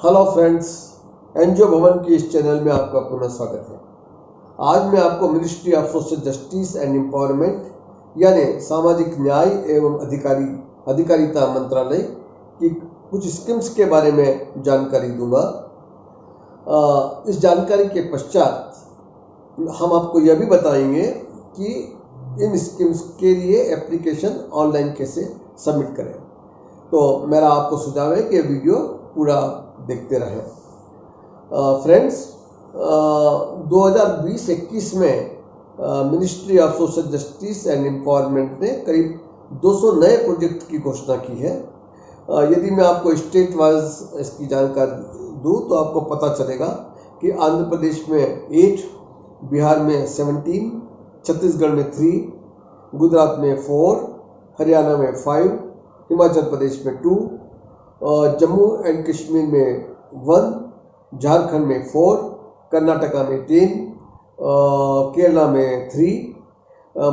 Hello friends, NGO भवन के इस चैनल में आपका पुनः स्वागत है। आज मैं आपको ministry of social justice and empowerment यानी सामाजिक न्याय एवं अधिकारिता मंत्रालय की कुछ स्कीम्स के बारे में जानकारी दूंगा। इस जानकारी के पश्चात हम आपको यह भी बताएंगे कि इन स्कीम्स के लिए एप्लीकेशन ऑनलाइन कैसे सबमिट करें। तो मेरा आपको सुझाव है कि वीडियो पूरा देखते रहें। फ्रेंड्स, 2020-21 में ministry of social justice and empowerment ने करीब 200 नए प्रोजेक्ट की घोषणा की है। यदि मैं आपको स्टेट वाइज इसकी जानकारी दूँ तो आपको पता चलेगा कि आंध्र प्रदेश में 8, बिहार में 17, छत्तीसगढ़ में 3, गुजरात में 4, हरियाणा में 5, हिमाचल प्रदेश में 2, जम्मू एंड कश्मीर में 1, झारखंड में 4, कर्नाटका में 10, केरला में 3,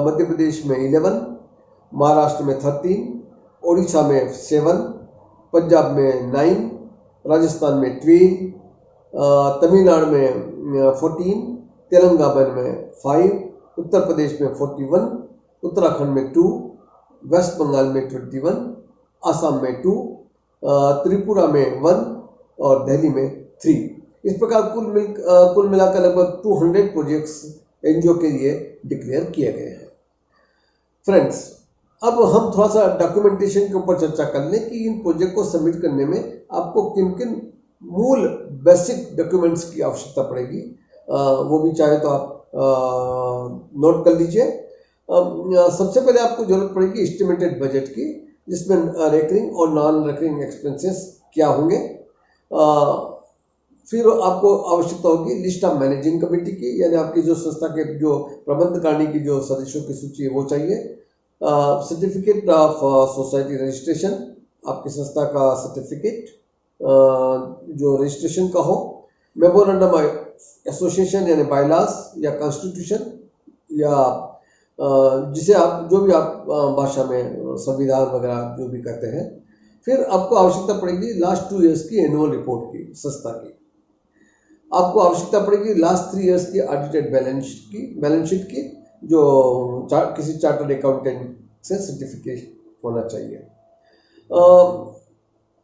मध्य प्रदेश में 11, महाराष्ट्र में 13, उड़ीसा में 7, पंजाब में 9, राजस्थान में 12, तमिलनाडु में 14, तेलंगाना में 5, उत्तर प्रदेश में 41, उत्तराखंड में 2, वेस्ट बंगाल में 21, असम में 2, त्रिपुरा में 1 और दिल्ली में 3। इस प्रकार कुल मिलाकर लगभग 200 प्रोजेक्ट्स एनजीओ के लिए डिक्लेयर किए गए हैं। फ्रेंड्स, अब हम थोड़ा सा डॉक्यूमेंटेशन के ऊपर चर्चा कर लें कि इन प्रोजेक्ट को सबमिट करने में आपको किन किन मूल बेसिक डॉक्यूमेंट्स की आवश्यकता पड़ेगी। वो भी चाहे तो आप नोट कर लीजिए। सबसे पहले आपको जरूरत पड़ेगी एस्टिमेटेड बजट की, जिसमें रेकरिंग और नॉन रेकरिंग एक्सपेंसेस क्या होंगे। फिर आपको आवश्यकता होगी लिस्ट ऑफ मैनेजिंग कमेटी की, यानी आपकी जो संस्था के जो प्रबंधकारिणी की जो सदस्यों की सूची है वो चाहिए। सर्टिफिकेट ऑफ सोसाइटी रजिस्ट्रेशन, आपकी संस्था का सर्टिफिकेट जो रजिस्ट्रेशन का हो। मेमोरेंडम एसोसिएशन यानी बायलॉज या कॉन्स्टिट्यूशन या जिसे आप जो भी आप भाषा में संविधान वगैरह जो भी कहते हैं। फिर आपको आवश्यकता पड़ेगी लास्ट 2 ईयर्स की एनुअल रिपोर्ट की संस्था की। आपको आवश्यकता पड़ेगी लास्ट 3 ईयर्स की ऑडिटेड बैलेंस शीट की, जो किसी चार्टर्ड अकाउंटेंट से सर्टिफिकेट होना चाहिए।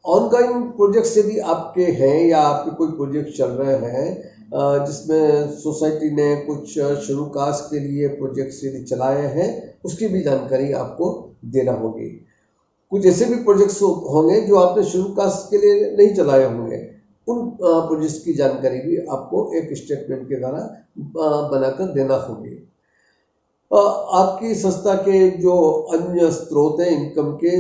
ऑनगोइंग प्रोजेक्ट्स यदि आपके हैं या आपके कोई प्रोजेक्ट चल रहे हैं जिसमें सोसाइटी ने कुछ शुरू कास्ट के लिए प्रोजेक्ट्स यदि चलाए हैं, उसकी भी जानकारी आपको देना होगी। कुछ ऐसे भी प्रोजेक्ट्स होंगे जो आपने शुरू कास्ट के लिए नहीं चलाए होंगे, उन प्रोजेक्ट्स की जानकारी भी आपको एक स्टेटमेंट के द्वारा बनाकर देना होगी। आपकी संस्था के जो अन्य स्रोत हैं इनकम के,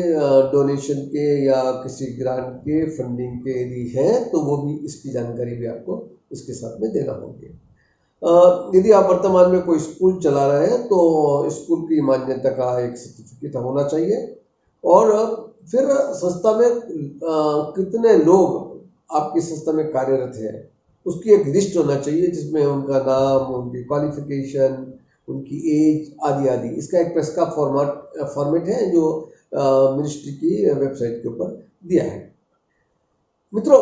डोनेशन के या किसी ग्रांट के, फंडिंग के यदि हैं तो वो भी इसकी जानकारी भी आपको इसके साथ में देना होगी। यदि आप वर्तमान में कोई स्कूल चला रहे हैं तो स्कूल की मान्यता का एक सर्टिफिकेट होना चाहिए। और फिर संस्था में कितने लोग आपकी संस्था में कार्यरत हैं उसकी एक लिस्ट होना चाहिए, जिसमें उनका नाम, उनकी क्वालिफिकेशन, उनकी एज आदि आदि। इसका एक प्रेस का फॉर्मेट है जो मिनिस्ट्री की वेबसाइट के ऊपर दिया है। मित्रों,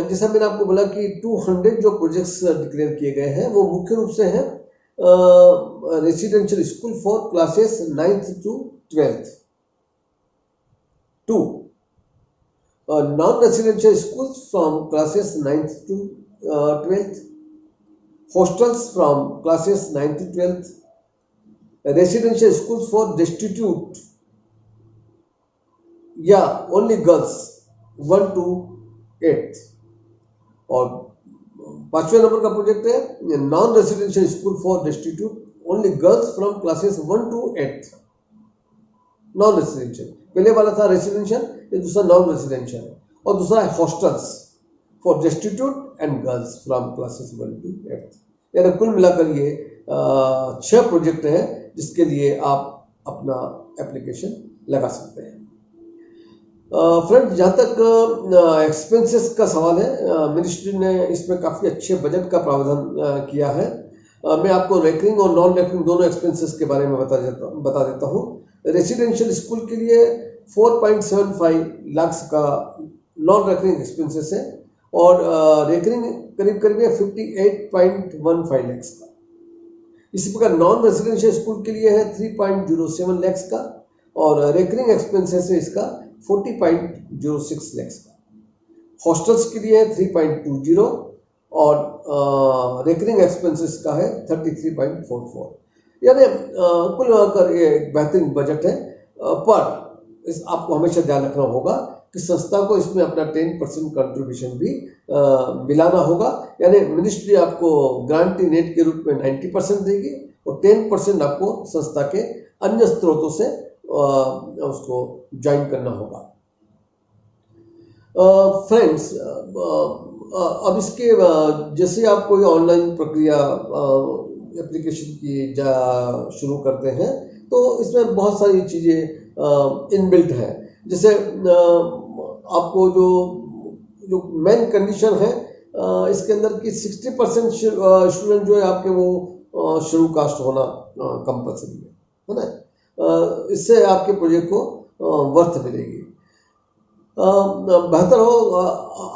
जैसा मैंने आपको बोला कि 200 जो प्रोजेक्ट्स डिक्लेयर किए गए हैं वो मुख्य रूप से हैं residential school for classes 9th to 12th, 2 non-residential schools from classes 9th to 12th, hostels from classes 9th to 12th, residential schools for destitute या only girls 1 to 8th। और 5वें नंबर का प्रोजेक्ट है non residential school for destitute only girls from classes 1 to 8th, non residential. पहले वाला था residential, ये दूसरा नॉन रेसिडेंशियल है। और दूसरा है hostels for destitute and girls from classes 1 to 8th। यानी कुल मिलाकर ये 6 प्रोजेक्ट हैं जिसके लिए आप अपना एप्लीकेशन लगा सकते हैं। फ्रेंड्स, जहाँ तक एक्सपेंसेस का सवाल है, मिनिस्ट्री ने इसमें काफ़ी अच्छे बजट का प्रावधान किया है। मैं आपको रेकरिंग और नॉन रेकरिंग दोनों एक्सपेंसेस के बारे में बता देता हूँ। रेसिडेंशियल स्कूल के लिए 4.75 लाख का नॉन रेकरिंग एक्सपेंसेस है और रेकरिंग करीब करीब 58.15 लैक्स का। इसी प्रकार नॉन रेजिडेंशियल स्कूल के लिए है 3.07 लैक्स का और रेकरिंग एक्सपेंसेस है इसका 40.06 लैक्स का। हॉस्टल्स के लिए है 3.20 और रेकरिंग एक्सपेंसेस का है 33.44। यानी कुल मिलाकर ये एक बेहतरीन बजट है। पर इस आपको हमेशा ध्यान रखना होगा कि संस्था को इसमें अपना 10% कंट्रीब्यूशन भी मिलाना होगा। यानी मिनिस्ट्री आपको ग्रांटी नेट के रूप में 90% देगी और 10% आपको संस्था के अन्य स्रोतों से उसको ज्वाइन करना होगा। फ्रेंड्स, अब इसके जैसे आप कोई ऑनलाइन प्रक्रिया एप्लीकेशन की शुरू करते हैं तो इसमें बहुत सारी चीज़ें इनबिल्ट हैं। जैसे आपको जो मेन कंडीशन है इसके अंदर कि 60% स्टूडेंट जो है आपके वो शेड्यूल कास्ट होना कंपल्सरी है ना। इससे आपके प्रोजेक्ट को वर्थ मिलेगी। बेहतर हो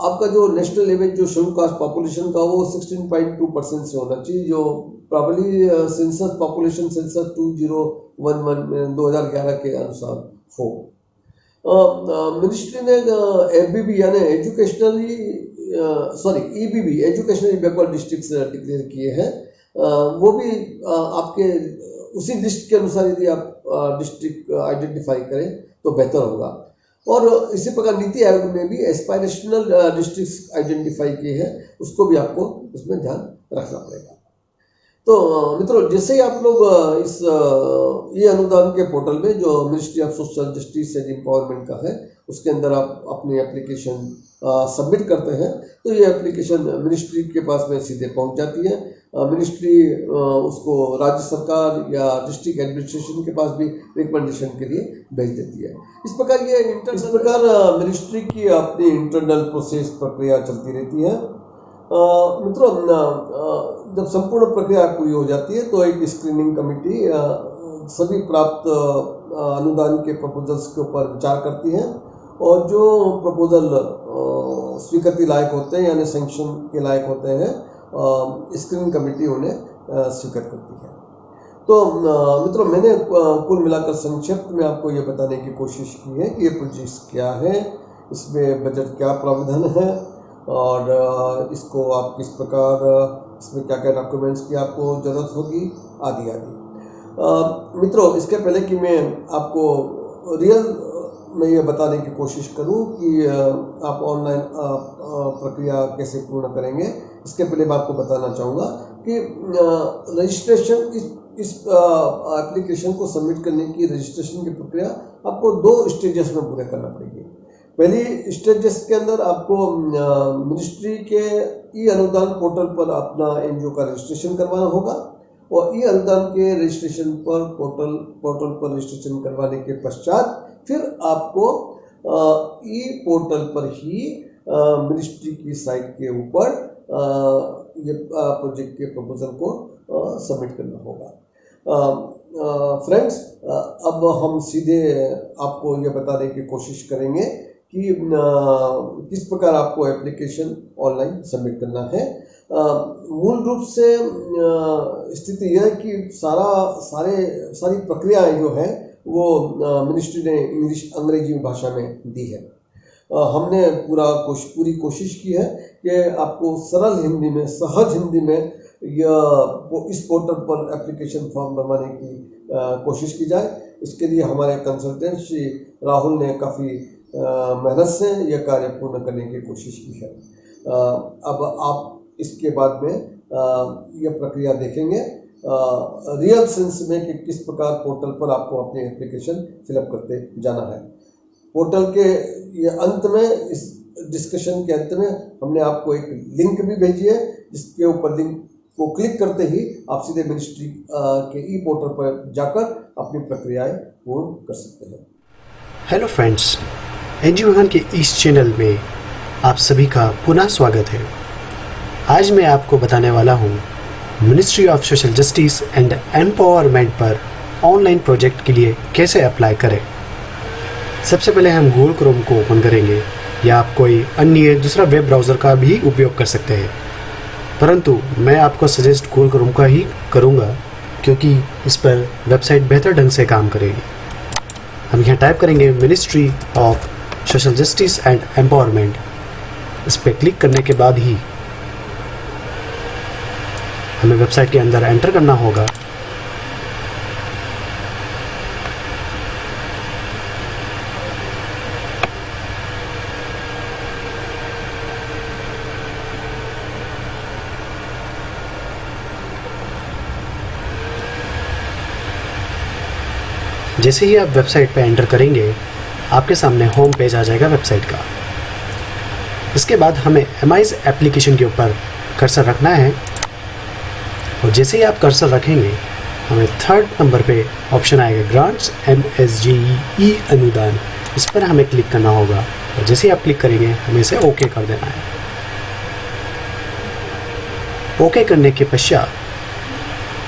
आपका जो नेशनल लेवल जो शेड्यूल कास्ट पॉपुलेशन का वो 16.2% से होना चाहिए, जो प्रॉबली सेंसस पॉपुलेशन सेंसस 2011 के अनुसार हो। मिनिस्ट्री ने एबीबी यानी ईबीबी एजुकेशनली बैकवर्ड डिस्ट्रिक्ट्स डिक्लेयर किए हैं। वो भी आपके उसी लिस्ट के अनुसार यदि आप डिस्ट्रिक्ट आइडेंटिफाई करें तो बेहतर होगा। और इसी प्रकार नीति आयोग ने भी एस्पायरेशनल डिस्ट्रिक्ट्स आइडेंटिफाई किए हैं, उसको भी आपको उसमें ध्यान रखना पड़ेगा। तो मित्रों, जैसे ही आप लोग इस ये अनुदान के पोर्टल में जो ministry of social justice and empowerment का है उसके अंदर आप अपनी एप्लीकेशन सबमिट करते हैं तो ये एप्लीकेशन मिनिस्ट्री के पास में सीधे पहुंच जाती है। मिनिस्ट्री उसको राज्य सरकार या डिस्ट्रिक्ट एडमिनिस्ट्रेशन के पास भी रिकमेंडेशन के लिए भेज देती है। इस प्रकार मिनिस्ट्री की अपनी इंटरनल प्रोसेस प्रक्रिया चलती रहती है। मित्रों, जब संपूर्ण प्रक्रिया पूरी हो जाती है तो एक स्क्रीनिंग कमेटी सभी प्राप्त अनुदान के प्रपोजल्स के ऊपर विचार करती है और जो प्रपोजल स्वीकृति लायक होते हैं यानी सैंक्शन के लायक होते हैं स्क्रीनिंग कमेटी उन्हें स्वीकार करती है। तो मित्रों, मैंने कुल मिलाकर संक्षिप्त में आपको ये बताने की कोशिश की है कि ये प्रोजेक्ट क्या है, इसमें बजट क्या प्रावधान है और इसको आप किस प्रकार इसमें क्या क्या डॉक्यूमेंट्स की आपको ज़रूरत होगी आदि आदि। मित्रों, इसके पहले कि मैं आपको रियल में ये बताने की कोशिश करूं कि आप ऑनलाइन प्रक्रिया कैसे पूर्ण करेंगे, इसके पहले मैं आपको बताना चाहूँगा कि रजिस्ट्रेशन इस एप्लीकेशन को सबमिट करने की रजिस्ट्रेशन की प्रक्रिया आपको 2 स्टेजेस में पूरे करना पड़ेगी। पहली स्टेजेस के अंदर आपको मिनिस्ट्री के ई अनुदान पोर्टल पर अपना एनजीओ का रजिस्ट्रेशन करवाना होगा और ई अनुदान के रजिस्ट्रेशन पर पोर्टल पर रजिस्ट्रेशन करवाने के पश्चात फिर आपको ई पोर्टल पर ही मिनिस्ट्री की साइट के ऊपर ये प्रोजेक्ट के प्रपोजल को सबमिट करना होगा। फ्रेंड्स, अब हम सीधे आपको ये बताने की कोशिश करेंगे कि किस प्रकार आपको एप्लीकेशन ऑनलाइन सबमिट करना है। मूल रूप से स्थिति यह है कि सारी प्रक्रियाएं जो है वो मिनिस्ट्री ने अंग्रेजी भाषा में दी है। हमने पूरी कोशिश की है कि आपको सरल हिंदी में, सहज हिंदी में इस पोर्टल पर एप्लीकेशन फॉर्म बनवाने की कोशिश की जाए। इसके लिए हमारे कंसल्टेंट श्री राहुल ने काफ़ी मेहनत से यह कार्य पूर्ण करने की कोशिश की है। अब आप इसके बाद में यह प्रक्रिया देखेंगे रियल सेंस में कि किस प्रकार पोर्टल पर आपको अपनी एप्लीकेशन फिलअप करते जाना है। पोर्टल के ये अंत में, इस डिस्कशन के अंत में हमने आपको एक लिंक भी भेजी है जिसके ऊपर लिंक को क्लिक करते ही आप सीधे मिनिस्ट्री के ई पोर्टल पर जाकर अपनी प्रक्रियाएं पूर्ण कर सकते हैं। हेलो फ्रेंड्स, एनजीओ वाहन के इस चैनल में आप सभी का पुनः स्वागत है। आज मैं आपको बताने वाला हूँ ministry of social justice and empowerment पर ऑनलाइन प्रोजेक्ट के लिए कैसे अप्लाई करें। सबसे पहले हम गूगल क्रोम को ओपन करेंगे या आप कोई अन्य दूसरा वेब ब्राउज़र का भी उपयोग कर सकते हैं, परंतु मैं आपको सजेस्ट गूगल करूँगा क्योंकि इस पर वेबसाइट बेहतर ढंग से काम करेगी। हम यहाँ टाइप करेंगे ministry of social justice and empowerment. इस पर क्लिक करने के बाद ही हमें वेबसाइट के अंदर एंटर करना होगा। जैसे ही आप वेबसाइट पे एंटर करेंगे आपके सामने होम पेज आ जाएगा वेबसाइट का। इसके बाद हमें एमआईज एप्लीकेशन के ऊपर कर्सर रखना है और जैसे ही आप कर्सर रखेंगे हमें 3rd नंबर पे ऑप्शन आएगा ग्रांट्स MSGE अनुदान। इस पर हमें क्लिक करना होगा और जैसे ही आप क्लिक करेंगे हमें इसे ओके कर देना है। ओके करने के पश्चात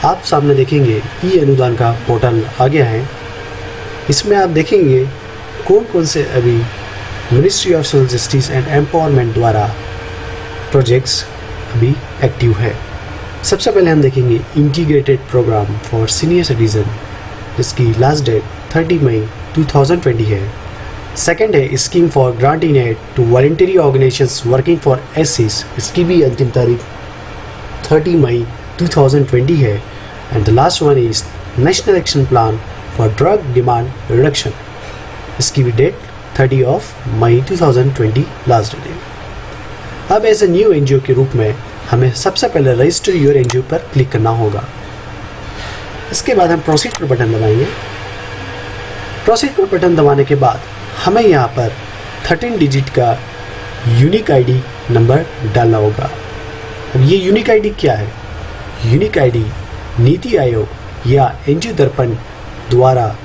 आप सामने देखेंगे ई अनुदान का पोर्टल आ गया है। इसमें आप देखेंगे कौन कौन से अभी ministry of social justice and empowerment द्वारा प्रोजेक्ट्स अभी एक्टिव है। सबसे पहले हम देखेंगे integrated programme for senior citizen, जिसकी लास्ट डेट 30 मई 2020 है। सेकंड है scheme for granting aid to voluntary organisations working for एससीज, इसकी भी अंतिम तारीख 30 मई 2020 है। And the last one is national action plan for drug demand reduction, इसकी भी डेट 30 मई 2020 लास्ट डेट है। अब एज ए न्यू एनजीओ के रूप में हमें सबसे पहले रजिस्टर योर एनजीओ पर क्लिक करना होगा। इसके बाद हम प्रोसीड पर बटन दबाएंगे। प्रोसीड पर बटन दबाने के बाद हमें यहाँ पर 13 डिजिट का यूनिक आईडी नंबर डालना होगा। अब ये यूनिक आईडी क्या है? यूनिक आईडी नीति आयोग या एनजीओ दर्पण द्वारा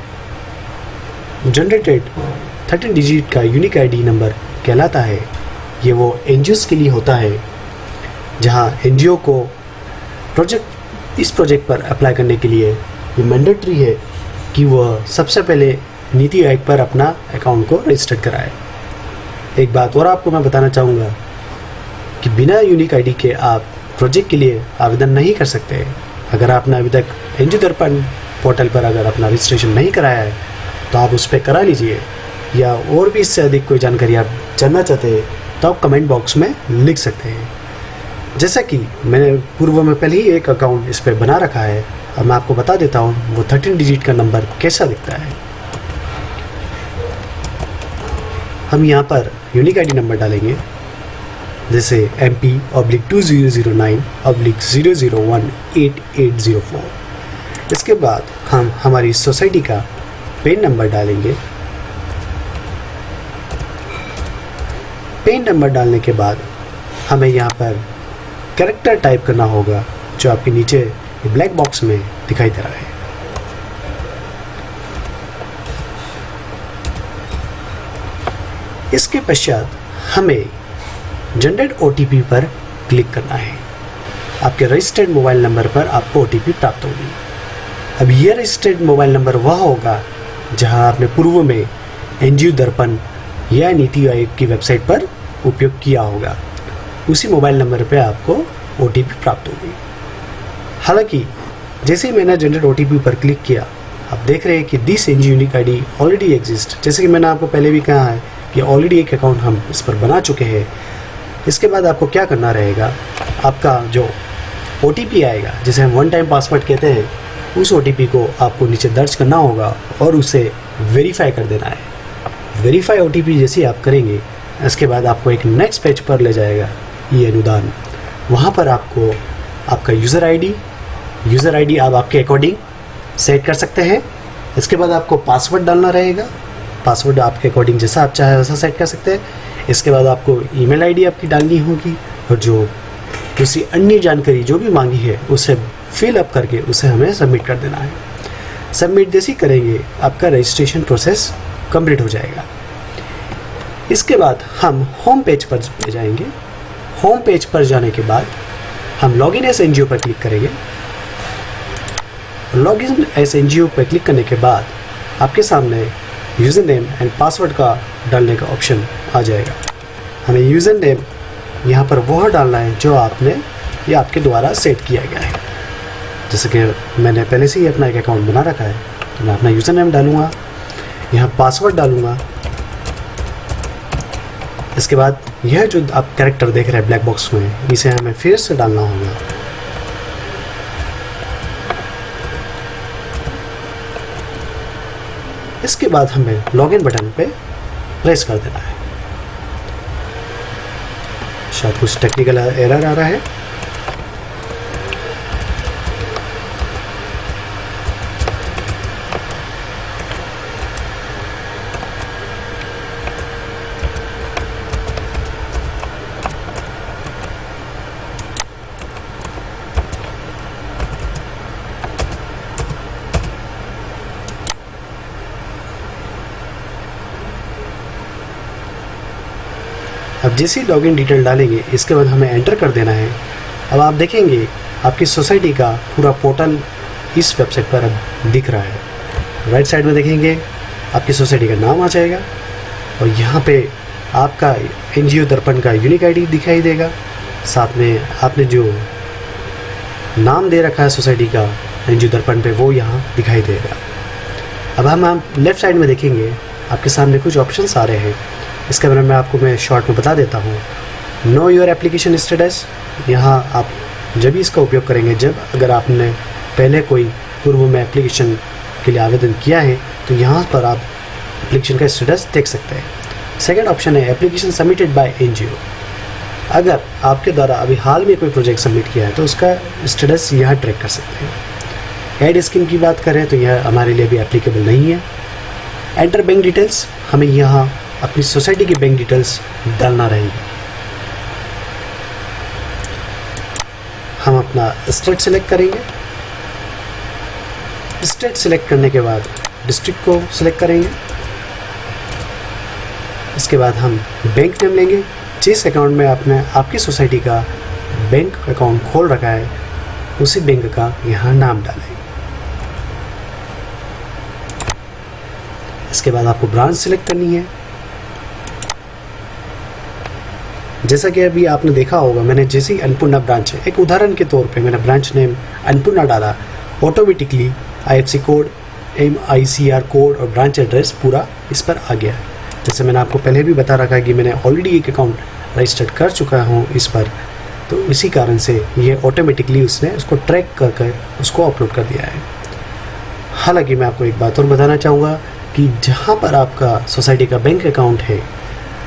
जनरेटेड 13 डिजिट का यूनिक आईडी नंबर कहलाता है। ये वो एनजीओस के लिए होता है जहां एनजीओ को इस प्रोजेक्ट पर अप्लाई करने के लिए ये मैंडेटरी है कि वह सबसे पहले नीति आयोग पर अपना अकाउंट को रजिस्टर कराए। एक बात और आपको मैं बताना चाहूँगा कि बिना यूनिक आईडी के आप प्रोजेक्ट के लिए आवेदन नहीं कर सकते। अगर आपने अभी तक एनजीओ दर्पण पोर्टल पर अगर अपना रजिस्ट्रेशन नहीं कराया है तो आप उस पर करा लीजिए, या और भी इससे अधिक कोई जानकारी आप जानना चाहते हैं तो आप कमेंट बॉक्स में लिख सकते हैं। जैसा कि मैंने पूर्व में पहले ही एक अकाउंट इस पर बना रखा है, अब मैं आपको बता देता हूँ वो 13 डिजिट का नंबर कैसा दिखता है। हम यहाँ पर यूनिक आईडी नंबर डालेंगे, जैसे MP/2009/0018804। इसके बाद हम हमारी सोसाइटी का पेन नंबर डालेंगे। पेन नंबर डालने के बाद हमें यहाँ पर कैरेक्टर टाइप करना होगा जो आपके नीचे ब्लैक बॉक्स में दिखाई दे रहा है। इसके पश्चात हमें जनरेट OTP पर क्लिक करना है। आपके रजिस्टर्ड मोबाइल नंबर पर आपको OTP प्राप्त होगी। अब यह रजिस्टर्ड मोबाइल नंबर वह होगा जहां आपने पूर्व में एनजीओ दर्पण या नीति आयोग की वेबसाइट पर उपयोग किया होगा, उसी मोबाइल नंबर पे आपको OTP प्राप्त होगी। हालांकि जैसे ही मैंने जनरेट OTP पर क्लिक किया, आप देख रहे हैं कि this NGO unique ID already exist. जैसे कि मैंने आपको पहले भी कहा है कि ऑलरेडी एक अकाउंट हम इस पर बना चुके हैं। इसके बाद आपको क्या करना रहेगा, आपका जो OTP आएगा, जिसे हम वन टाइम पासवर्ड कहते हैं, उस OTP को आपको नीचे दर्ज करना होगा और उसे वेरीफाई कर देना है। वेरीफाई OTP जैसे आप करेंगे, इसके बाद आपको एक नेक्स्ट पेज पर ले जाएगा ये अनुदान। वहाँ पर आपको आपका यूज़र आईडी आप आपके अकॉर्डिंग सेट कर सकते हैं। इसके बाद आपको पासवर्ड डालना रहेगा। पासवर्ड आपके अकॉर्डिंग जैसा आप चाहे वैसा सेट कर सकते हैं। इसके बाद आपको ईमेल आईडी आपकी डालनी होगी और जो दूसरी अन्य जानकारी जो भी मांगी है उसे फिल अप करके उसे हमें सबमिट कर देना है। सबमिट जैसे ही करेंगे आपका रजिस्ट्रेशन प्रोसेस कंप्लीट हो जाएगा। इसके बाद हम होम पेज पर जाएंगे। होम पेज पर जाने के बाद हम लॉगिन एज एनजीओ पर क्लिक करेंगे। लॉगिन एज एनजीओ पर क्लिक करने के बाद आपके सामने यूज़र नेम एंड पासवर्ड का डालने का ऑप्शन आ जाएगा। हमें यूज़र नेम यहाँ पर वह डालना है जो आपने या आपके द्वारा सेट किया गया है। जैसे कि मैंने पहले से ही अपना एक अकाउंट बना रखा है, तो मैं अपना यूज़र नेम डालूँगा, यहाँ पासवर्ड डालूँगा। इसके बाद यह जो आप कैरेक्टर देख रहे हैं ब्लैक बॉक्स में, इसे हमें फिर से डालना होगा। इसके बाद हमें लॉगिन बटन पे प्रेस कर देना है। शायद कुछ टेक्निकल एरर आ रहा है। अब जैसे ही लॉगिन डिटेल डालेंगे, इसके बाद हमें एंटर कर देना है। अब आप देखेंगे आपकी सोसाइटी का पूरा पोर्टल इस वेबसाइट पर अब दिख रहा है। राइट साइड में देखेंगे आपकी सोसाइटी का नाम आ जाएगा और यहाँ पे आपका एनजीओ दर्पण का यूनिक आईडी दिखाई देगा। साथ में आपने जो नाम दे रखा है सोसाइटी का एनजीओ दर्पण पे, वो यहाँ दिखाई देगा। अब हम लेफ़्ट साइड में देखेंगे आपके सामने कुछ ऑप्शंस आ रहे हैं। इसके बारे में मैं शॉर्ट में बता देता हूँ। नो योर एप्लीकेशन स्टेटस, यहाँ आप जब भी इसका उपयोग करेंगे जब अगर आपने पहले कोई पूर्व में एप्लीकेशन के लिए आवेदन किया है, तो यहाँ पर आप एप्लीकेशन का स्टेटस देख सकते हैं। सेकंड ऑप्शन है एप्लीकेशन सबमिटेड बाय एनजीओ। अगर आपके द्वारा अभी हाल में कोई प्रोजेक्ट सबमिट किया है तो उसका स्टेटस यहाँ ट्रैक कर सकते हैं। ऐड स्कीम की बात करें तो यह हमारे लिए भी एप्लीकेबल नहीं है। एंटर बैंक डिटेल्स, हमें यहाँ अपनी सोसाइटी की बैंक डिटेल्स डालना रहेगी। हम अपना स्टेट सेलेक्ट करेंगे। स्टेट सेलेक्ट करने के बाद डिस्ट्रिक्ट को सिलेक्ट करेंगे। इसके बाद हम बैंक नेम लेंगे। जिस अकाउंट में आपने आपकी सोसाइटी का बैंक अकाउंट खोल रखा है, उसी बैंक का यहाँ नाम डालें। इसके बाद आपको ब्रांच सिलेक्ट करनी है। जैसा कि अभी आपने देखा होगा, मैंने जैसे ही अन्नपूर्णा ब्रांच है, एक उदाहरण के तौर पे मैंने ब्रांच नेम अन्नपूर्णा डाला, automatically IFSC code, MICR code और ब्रांच एड्रेस पूरा इस पर आ गया। जैसे मैंने आपको पहले भी बता रखा है कि मैंने ऑलरेडी एक अकाउंट रजिस्टर्ड कर चुका हूँ इस पर, तो इसी कारण से ये ऑटोमेटिकली उसने उसको ट्रैक कर उसको अपलोड कर दिया है। हालांकि मैं आपको एक बात और बताना चाहूँगा कि जहाँ पर आपका सोसाइटी का बैंक अकाउंट है,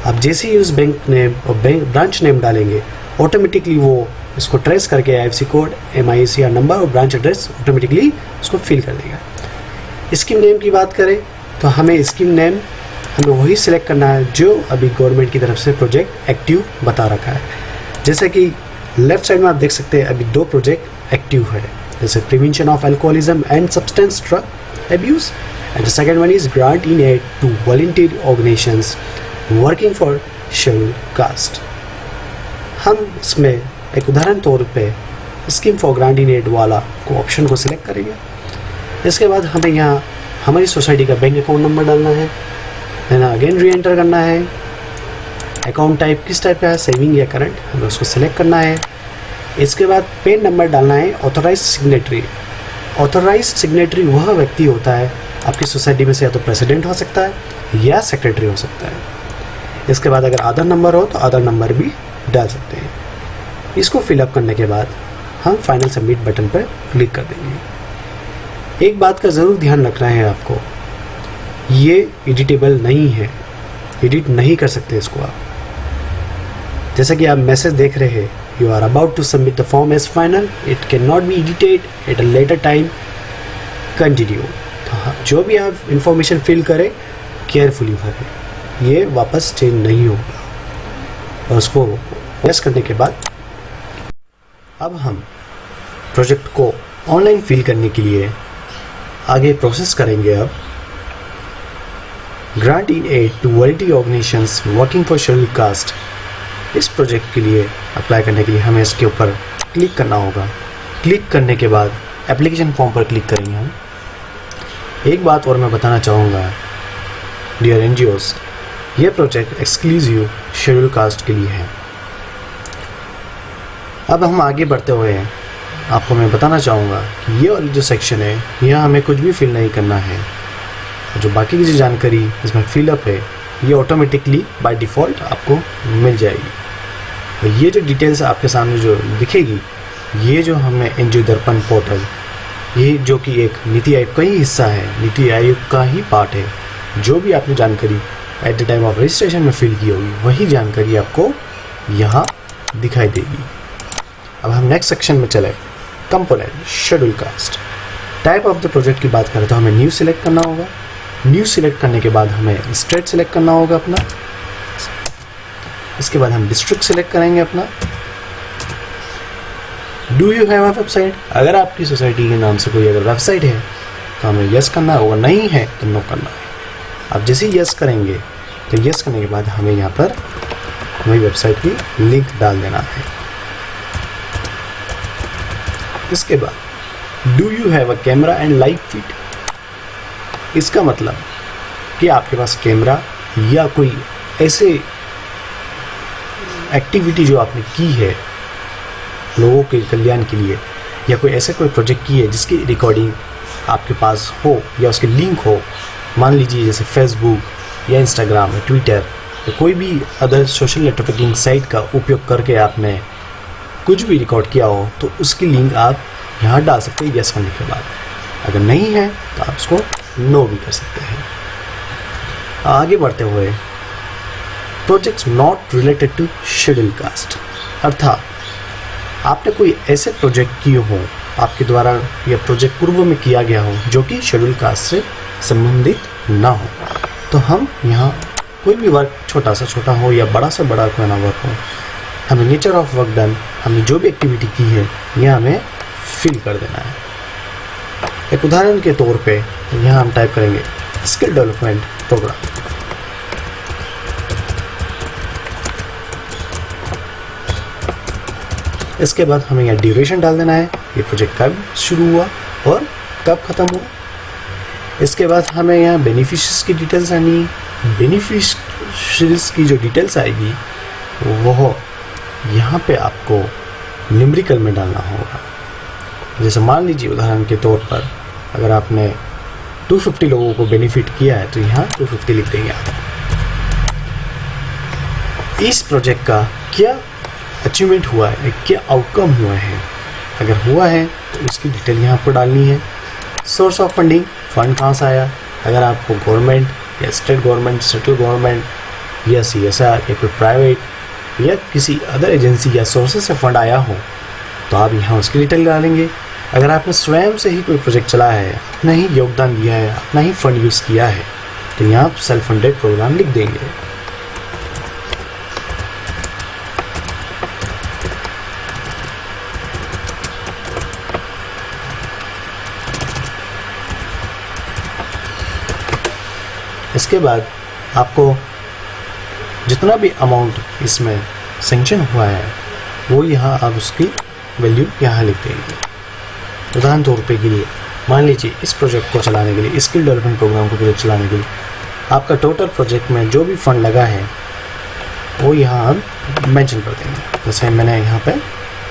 आप जैसे ही उस बैंक नेम और ब्रांच नेम डालेंगे, ऑटोमेटिकली वो इसको ट्रेस करके IFSC कोड, MICR नंबर और ब्रांच एड्रेस ऑटोमेटिकली उसको फिल कर देगा। स्कीम नेम की बात करें तो हमें स्कीम नेम वही सिलेक्ट करना है जो अभी गवर्नमेंट की तरफ से प्रोजेक्ट एक्टिव बता रखा है। जैसे कि लेफ्ट साइड में आप देख सकते हैं अभी 2 प्रोजेक्ट एक्टिव है, जैसे prevention of alcoholism and substance drug abuse, and the second one is grant in aid to volunteer organisations working for scheduled caste. हम इसमें एक उदाहरण तौर पे scheme for grant in aid वाला को ऑप्शन को सिलेक्ट करेंगे। इसके बाद हमें यहाँ हमारी सोसाइटी का बैंक अकाउंट नंबर डालना है, देन अगेन री एंटर करना है। अकाउंट टाइप किस टाइप का है, सेविंग या करंट, हमें उसको सिलेक्ट करना है। इसके बाद पेन नंबर डालना है। ऑथोराइज सिग्नेटरी, ऑथोराइज सिग्नेटरी वह व्यक्ति होता है आपकी सोसाइटी में से, या तो प्रेसिडेंट हो सकता है या सेक्रेटरी हो सकता है। इसके बाद अगर आधार नंबर हो तो आधार नंबर भी डाल सकते हैं। इसको फिलअप करने के बाद हम फाइनल सबमिट बटन पर क्लिक कर देंगे। एक बात का ज़रूर ध्यान रखना है आपको, ये एडिटेबल नहीं है, एडिट नहीं कर सकते इसको आप। जैसा कि आप मैसेज देख रहे हैं, you are about to submit the form as final, it can not be edited at a later time, continue. तो जो भी आप इंफॉर्मेशन फिल करें केयरफुली भरें, ये वापस चेंज नहीं होगा। और उसको प्रेस करने के बाद अब हम प्रोजेक्ट को ऑनलाइन फिल करने के लिए आगे प्रोसेस करेंगे। अब grant in aid to volunteer organisations working for scheduled caste, इस प्रोजेक्ट के लिए अप्लाई करने के लिए हमें इसके ऊपर क्लिक करना होगा। क्लिक करने के बाद एप्लीकेशन फॉर्म पर क्लिक करेंगे हम। एक बात और मैं बताना चाहूँगा, डियर NGOs, ये प्रोजेक्ट एक्सक्लूसिव शेड्यूल कास्ट के लिए है। अब हम आगे बढ़ते हुए आपको मैं बताना चाहूँगा कि ये वाली जो सेक्शन है यहाँ हमें कुछ भी फिल नहीं करना है। जो बाकी की जो जानकारी इसमें फिलअप है ये ऑटोमेटिकली बाय डिफ़ॉल्ट आपको मिल जाएगी। और ये जो डिटेल्स आपके सामने जो दिखेगी, ये जो हमें एनजीओ दर्पण पोर्टल, ये जो कि एक नीति आयोग का ही हिस्सा है, नीति आयोग का ही पार्ट है। जो भी आपने जानकारी at the time of registration में फिल की होगी वही जानकारी आपको यहाँ दिखाई देगी। अब हम नेक्स्ट सेक्शन में चले, component schedule caste. Type of the project की बात करें तो हमें न्यू सिलेक्ट करना होगा। न्यू सिलेक्ट करने के बाद हमें स्टेट सिलेक्ट करना होगा अपना। इसके बाद हम डिस्ट्रिक्ट सिलेक्ट करेंगे अपना। Do you have a website? अगर आपकी सोसाइटी के नाम से कोई अगर वेबसाइट है तो हमें यस करना है, अगर नहीं है तो नो करना है। अब जैसे ही यस करेंगे तो यस करने के बाद हमें यहाँ पर हमें वेबसाइट की लिंक डाल देना है। इसके बाद do you have a camera and live feed? इसका मतलब कि आपके पास कैमरा या कोई ऐसे एक्टिविटी जो आपने की है लोगों के कल्याण के लिए, या कोई ऐसे कोई प्रोजेक्ट की है जिसकी रिकॉर्डिंग आपके पास हो या उसके लिंक हो। मान लीजिए जैसे फेसबुक या इंस्टाग्राम या ट्विटर या कोई भी अदर सोशल नेटवर्किंग साइट का उपयोग करके आपने कुछ भी रिकॉर्ड किया हो तो उसकी लिंक आप यहाँ डाल सकते हैं यस करने के बाद। अगर नहीं है तो आप उसको नो भी कर सकते हैं। आगे बढ़ते हुए projects not related to schedule caste, अर्थात आपने कोई ऐसे प्रोजेक्ट किए हो आपके द्वारा या प्रोजेक्ट पूर्व में किया गया हो जो कि शेड्यूल कास्ट से संबंधित ना हो, तो हम यहाँ कोई भी वर्क छोटा से छोटा हो या बड़ा से बड़ा कोई ना वर्क हो, हमें नेचर ऑफ वर्क डन, हमने जो भी एक्टिविटी की है यह हमें फिल कर देना है। एक उदाहरण के तौर पे यहाँ हम टाइप करेंगे स्किल डेवलपमेंट प्रोग्राम। इसके बाद हमें यहाँ ड्यूरेशन डाल देना है, ये प्रोजेक्ट कब शुरू हुआ और कब ख़त्म हुआ। इसके बाद हमें यहाँ बेनिफिशियरीज की डिटेल्स आनी है। बेनिफिशियरीज की जो डिटेल्स आएगी वो यहाँ पे आपको न्यूमेरिकल में डालना होगा। जैसे मान लीजिए उदाहरण के तौर पर अगर आपने 250 लोगों को बेनिफिट किया है तो यहाँ 250 लिख देंगे आप। इस प्रोजेक्ट का क्या अचीवमेंट हुआ है, क्या आउटकम हुआ है, अगर हुआ है तो उसकी डिटेल यहाँ पर डालनी है। सोर्स ऑफ फंडिंग, फंड कहाँ से आया, अगर आपको गवर्नमेंट या स्टेट गवर्नमेंट, सेंट्रल गवर्नमेंट या CSR या कोई प्राइवेट या किसी अदर एजेंसी या सोर्सेज से फंड आया हो तो आप यहाँ उसकी डिटेल डालेंगे। अगर आपने स्वयं से ही कोई प्रोजेक्ट चलाया है, अपना ही योगदान दिया है, अपना ही फंड यूज़ किया है तो यहाँ आप सेल्फ फंडेड प्रोग्राम लिख देंगे। इसके बाद आपको जितना भी अमाउंट इसमें सेंक्शन हुआ है वो यहाँ आप उसकी वैल्यू यहाँ लिख देंगे। उदाहरण तौर पे के लिए मान लीजिए इस प्रोजेक्ट को चलाने के लिए, स्किल डेवलपमेंट प्रोग्राम को प्रोजेक्ट चलाने के लिए आपका टोटल प्रोजेक्ट में जो भी फंड लगा है वो यहाँ हम मेंशन कर देंगे। जैसे मैंने यहाँ पे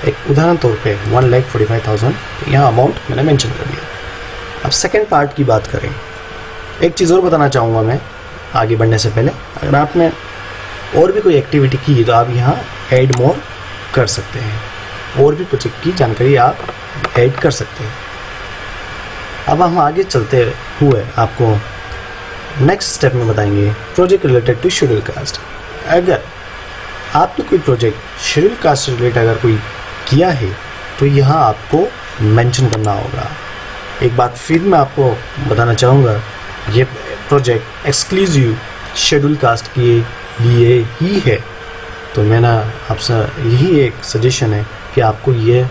एक उदाहरण तौर पे 1,45,000 यहाँ अमाउंट मैंने मेंशन कर दिया। अब सेकेंड पार्ट की बात करें, एक चीज़ और बताना चाहूँगा मैं आगे बढ़ने से पहले, अगर आपने और भी कोई एक्टिविटी की है तो आप यहाँ ऐड मोर कर सकते हैं, और भी प्रोजेक्ट की जानकारी आप ऐड कर सकते हैं। अब हम आगे चलते हुए आपको नेक्स्ट स्टेप में बताएंगे project related to schedule caste. अगर आपने कोई प्रोजेक्ट शेड्यूल कास्ट से रिलेटेड अगर कोई किया है तो यहाँ आपको मेंशन करना होगा। एक बात फिर मैं आपको बताना चाहूँगा, ये प्रोजेक्ट एक्सक्लूसिव शेड्यूल कास्ट के लिए ही है, तो मेरा आपसे यही एक सजेशन है कि आपको ये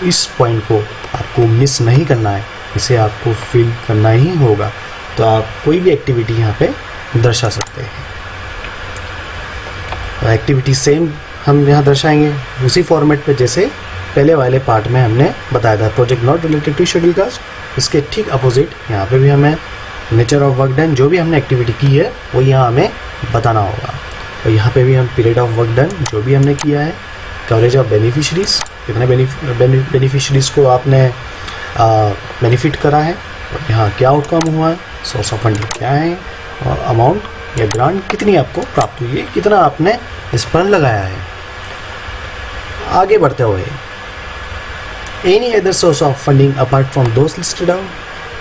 इस पॉइंट को आपको मिस नहीं करना है, इसे आपको फिल करना ही होगा। तो आप कोई भी एक्टिविटी यहाँ पे दर्शा सकते हैं। एक्टिविटी सेम हम यहाँ दर्शाएंगे उसी फॉर्मेट पे जैसे पहले वाले पार्ट में हमने बताया था, project not related to schedule caste. इसके ठीक अपोजिट यहाँ पे भी हमें नेचर ऑफ वर्क डन, जो भी हमने एक्टिविटी की है वो यहाँ हमें बताना होगा। और यहाँ पे भी हम पीरियड ऑफ वर्क डन जो भी हमने किया है, कवरेज ऑफ बेनिफिशरीज़, कितने बेनिफिशरीज़ को आपने बेनिफिट करा है, और यहाँ क्या आउटकम हुआ है, सोर्स ऑफ फंडिंग क्या है, और अमाउंट या ग्रांट कितनी आपको प्राप्त हुई है, कितना आपने इस पर लगाया है। आगे बढ़ते हुए any other source of funding apart from those listed out,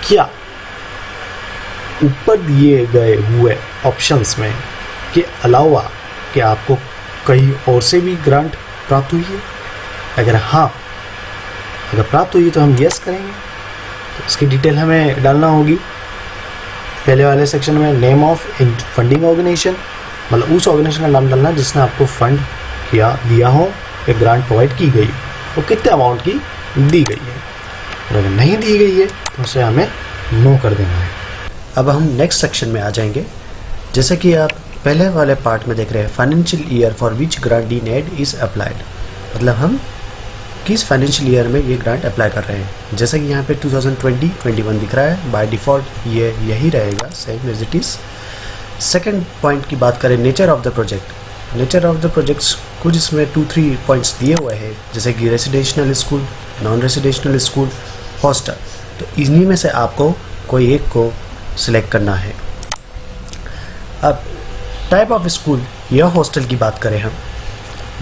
क्या ऊपर दिए गए हुए ऑप्शंस में के अलावा क्या आपको कहीं और से भी ग्रांट प्राप्त हुई है? अगर हाँ, अगर प्राप्त हुई तो हम यस करेंगे, तो इसकी डिटेल हमें डालना होगी। पहले वाले सेक्शन में नेम ऑफ फंडिंग ऑर्गेनाइजेशन, मतलब उस ऑर्गेनाइजेशन का नाम डालना जिसने आपको फंड दिया हो या ग्रांट प्रोवाइड की गई हो, वो कितने अमाउंट की दी गई है, और अगर नहीं दी गई है तो उसे हमें नो कर देना है। अब हम नेक्स्ट सेक्शन में आ जाएंगे। जैसे कि आप पहले वाले पार्ट में देख रहे हैं, financial year for which grant डी नेड इज़ अप्लाइड, मतलब हम किस फाइनेंशियल ईयर में ये ग्रांट अप्लाई कर रहे हैं। जैसे कि यहाँ पे 2020-21 दिख रहा है, बाय डिफ़ॉल्ट ये यही रहेगा, same as it is. Second point की बात करें, nature of the project. Nature of the projects कुछ इसमें 2-3 पॉइंट्स दिए हुए हैं, जैसे कि residential school, non residential school, hostel. तो इन्हीं में से आपको कोई एक को सिलेक्ट करना है। अब टाइप ऑफ स्कूल या हॉस्टल की बात करें हम,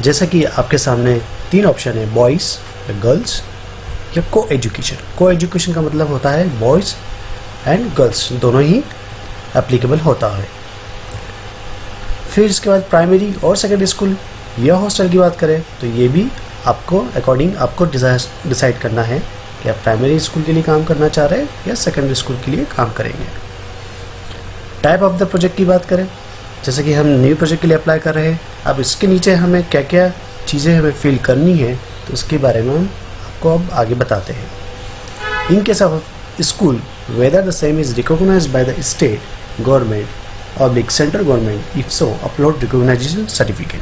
जैसे कि आपके सामने 3 ऑप्शन है, बॉयज़ या गर्ल्स या को एजुकेशन। को एजुकेशन का मतलब होता है बॉयज़ एंड गर्ल्स दोनों ही एप्लीकेबल होता है। फिर इसके बाद प्राइमरी और सेकेंडरी स्कूल या हॉस्टल की बात करें तो ये भी आपको अकॉर्डिंग आपको डिसाइड करना है कि आप प्राइमरी स्कूल के लिए काम करना चाह रहे हैं या सेकेंडरी स्कूल के लिए काम करेंगे। टाइप ऑफ द प्रोजेक्ट की बात करें, जैसे कि हम न्यू प्रोजेक्ट के लिए अप्लाई कर रहे हैं, अब इसके नीचे हमें क्या क्या चीज़ें हमें फिल करनी है तो उसके बारे में हम आपको अब आगे बताते हैं। In case of school whether the same is recognised by the state government और central government, if so upload recognition certificate.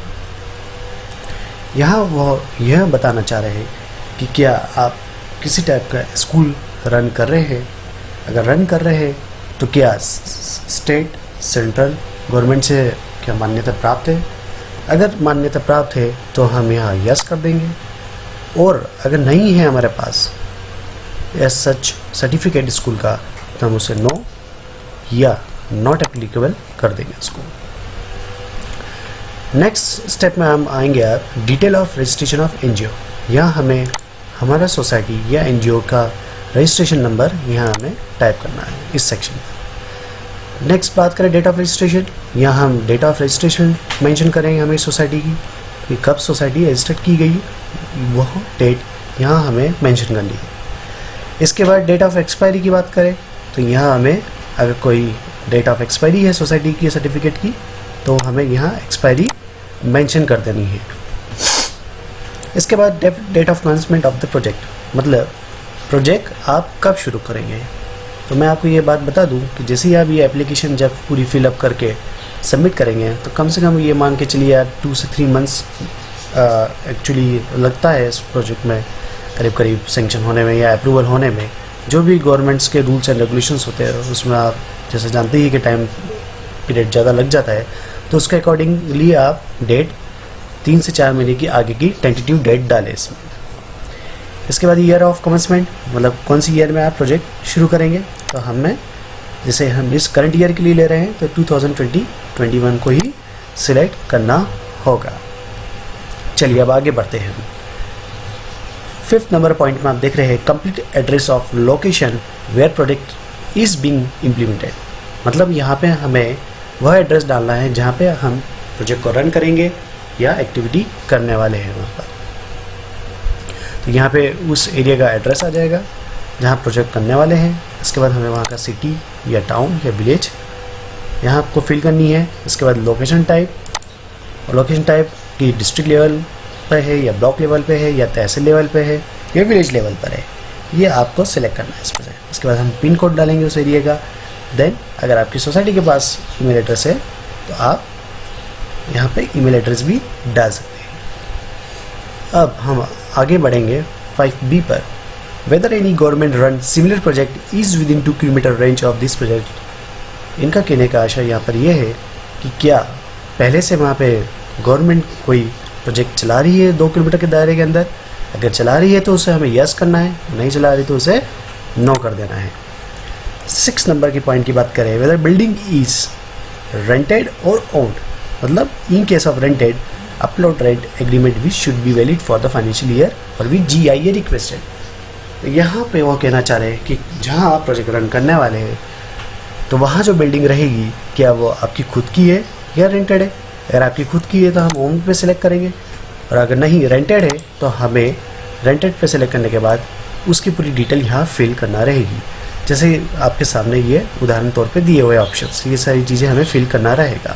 यहाँ वो यह बताना चाह रहे हैं कि क्या आप किसी टाइप का स्कूल रन कर रहे हैं, अगर रन कर रहे हैं तो क्या स्टेट सेंट्रल गवर्नमेंट से क्या मान्यता प्राप्त है। अगर मान्यता प्राप्त है तो हम यहाँ यस कर देंगे, और अगर नहीं है हमारे पास एज सच सर्टिफिकेट स्कूल का तो हम उसे नो या नॉट एप्लीकेबल कर देंगे उसको। नेक्स्ट स्टेप में हम आएंगे आप detail of registration of NGO. यहाँ हमें हमारा सोसाइटी या एनजीओ का रजिस्ट्रेशन नंबर यहाँ हमें टाइप करना है इस सेक्शन में। नेक्स्ट बात करें डेट ऑफ रजिस्ट्रेशन, यहाँ हम डेट ऑफ रजिस्ट्रेशन मेंशन करेंगे हमें सोसाइटी की, कि कब सोसाइटी रजिस्टर्ड की गई वह डेट यहाँ हमें मेंशन करनी है। इसके बाद डेट ऑफ एक्सपायरी की बात करें तो यहाँ हमें अगर कोई डेट ऑफ एक्सपायरी है सोसाइटी की सर्टिफिकेट की तो हमें यहाँ एक्सपायरी मेंशन कर देनी है। इसके बाद date of commencement of the project, मतलब प्रोजेक्ट आप कब शुरू करेंगे। तो मैं आपको ये बात बता दूं कि जैसे ही आप ये एप्लीकेशन जब पूरी फिलअप करके सबमिट करेंगे तो कम से कम ये मान के चलिए यार 2 से 3 मंथ्स एक्चुअली लगता है इस प्रोजेक्ट में, करीब सेंक्शन होने में या अप्रूवल होने में। जो भी गवर्नमेंट्स के रूल्स एंड रेगुलेशंस होते हैं उसमें आप जैसे जानते ही कि टाइम पीरियड ज़्यादा लग जाता है, तो उसके अकॉर्डिंगली आप डेट 3 से 4 महीने की आगे की टेंटेटिव डेट डालें इसमें। इसके बाद ईयर ऑफ कमेंसमेंट, मतलब कौन सी ईयर में आप प्रोजेक्ट शुरू करेंगे। तो हमें जैसे हम इस करंट ईयर के लिए ले रहे हैं तो 2020-21 को ही सिलेक्ट करना होगा। चलिए अब आगे बढ़ते हैं। 5th नंबर पॉइंट में आप देख रहे हैं complete address of location where project is being implemented, मतलब यहाँ पे हमें वह एड्रेस डालना है जहाँ पे हम प्रोजेक्ट को रन करेंगे या एक्टिविटी करने वाले हैं वहाँ पर। तो यहाँ पे उस एरिया का एड्रेस आ जाएगा जहाँ प्रोजेक्ट करने वाले हैं। इसके बाद हमें वहाँ का सिटी या टाउन या विलेज यहाँ आपको फिल करनी है। इसके बाद लोकेशन टाइप, और लोकेशन टाइप की डिस्ट्रिक्ट लेवल पे है या ब्लॉक लेवल पे है या तहसील लेवल पे है या विलेज लेवल पर है, ये आपको सिलेक्ट करना है इसमें से। इसके बाद हम पिन कोड डालेंगे उस एरिया का। देन अगर आपकी सोसाइटी के पास ईमेल एड्रेस है तो आप यहाँ पे ईमेल एड्रेस भी डाल सकते हैं। अब हम आगे बढ़ेंगे 5B पर, whether any government run similar project is with in 2 kilometre range of this project. इनका कहने का आशय यहाँ पर यह है कि क्या पहले से वहाँ पे गवर्नमेंट कोई प्रोजेक्ट चला रही है 2 किलोमीटर के दायरे के अंदर। अगर चला रही है तो उसे हमें यस करना है, नहीं चला रही तो उसे नो कर देना है। 6 नंबर की पॉइंट की बात करें, वेदर बिल्डिंग इज रेंटेड और ओन्ड, मतलब इन case of rented upload rent agreement which should be valid for the financial year और विच GIA रिक्वेस्टेड। यहाँ पे वो कहना चाह रहे हैं कि जहाँ आप प्रोजेक्ट रन करने वाले हैं तो वहाँ जो बिल्डिंग रहेगी क्या वो आपकी खुद की है या रेंटेड है। अगर आपकी खुद की है तो हम ओन पे सिलेक्ट करेंगे, और अगर नहीं रेंटेड है तो हमें रेंटेड पे सिलेक्ट करने के बाद उसकी पूरी डिटेल यहाँ फिल करना रहेगी। जैसे आपके सामने ये उदाहरण तौर पे दिए हुए ऑप्शंस, ये सारी चीज़ें हमें फिल करना रहेगा।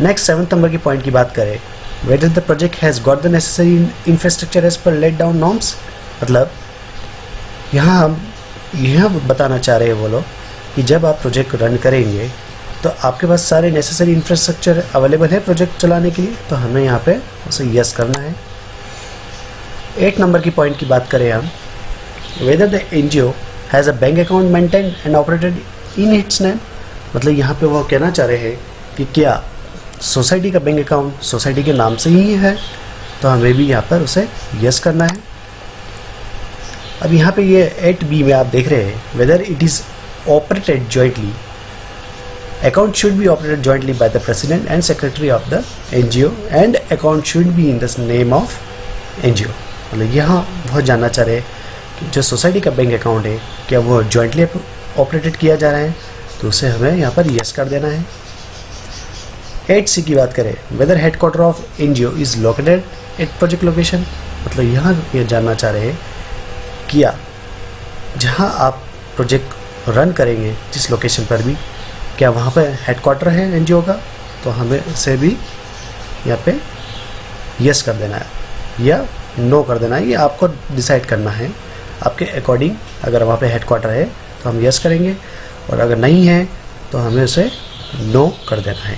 नेक्स्ट 7 नंबर की पॉइंट की बात करें, whether the project has got the necessary infrastructure as per laid down norms, मतलब यहाँ हम यह बताना चाह रहे हैं वो लोग कि जब आप प्रोजेक्ट रन करेंगे तो आपके पास सारे नेसेसरी इंफ्रास्ट्रक्चर अवेलेबल है प्रोजेक्ट चलाने के लिए, तो हमें यहाँ पे उसे यस करना है। 8 नंबर की पॉइंट की बात करें हम, whether the NGO has a bank account maintained and operated in its name, मतलब यहाँ पे वो कहना चाह रहे हैं कि क्या सोसाइटी का बैंक अकाउंट सोसाइटी के नाम से ही है, तो हमें भी यहाँ पर उसे यस करना है। अब यहाँ पे ये 8B में आप देख रहे हैं, whether it is operated jointly, account should be operated jointly by the president and secretary of the NGO and account should be in the name of NGO। मतलब यहाँ बहुत जानना चाह रहे हैं कि जो सोसाइटी का बैंक अकाउंट है क्या वो जॉइंटली ऑपरेटेड किया जा रहा है, तो उसे हमें यहाँ पर यस कर देना है। 8C की बात करें, whether headquarter of NGO is located at project location, मतलब यहाँ ये जानना चाह रहे हैं क्या जहाँ आप प्रोजेक्ट रन करेंगे जिस लोकेशन पर भी क्या वहाँ पे हेडक्वार्टर है NGO का, तो हमें उसे भी यहाँ पे यस कर देना है या नो कर देना है, ये आपको डिसाइड करना है आपके अकॉर्डिंग। अगर वहाँ पे हेडक्वार्टर है तो हम यस करेंगे, और अगर नहीं है तो हमें उसे नो कर देना है।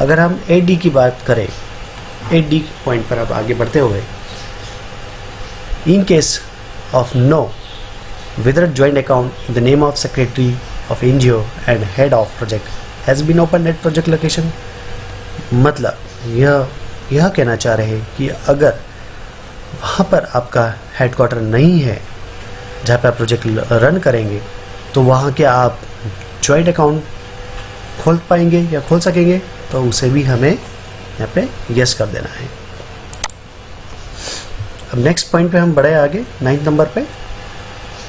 अगर हम 8D की बात करें, 8D पॉइंट पर अब आगे बढ़ते हुए, in case of no whether a joint account in the name of secretary of NGO and head of project has been opened at project location, मतलब यह कहना चाह रहे हैं कि अगर वहाँ पर आपका हेडक्वार्टर नहीं है जहाँ पर आप प्रोजेक्ट रन करेंगे तो वहाँ क्या आप जॉइंट अकाउंट खोल पाएंगे या खोल सकेंगे, तो उसे भी हमें यहाँ पे यस कर देना है। अब नेक्स्ट पॉइंट पे हम बढ़े आगे 9 नंबर पे,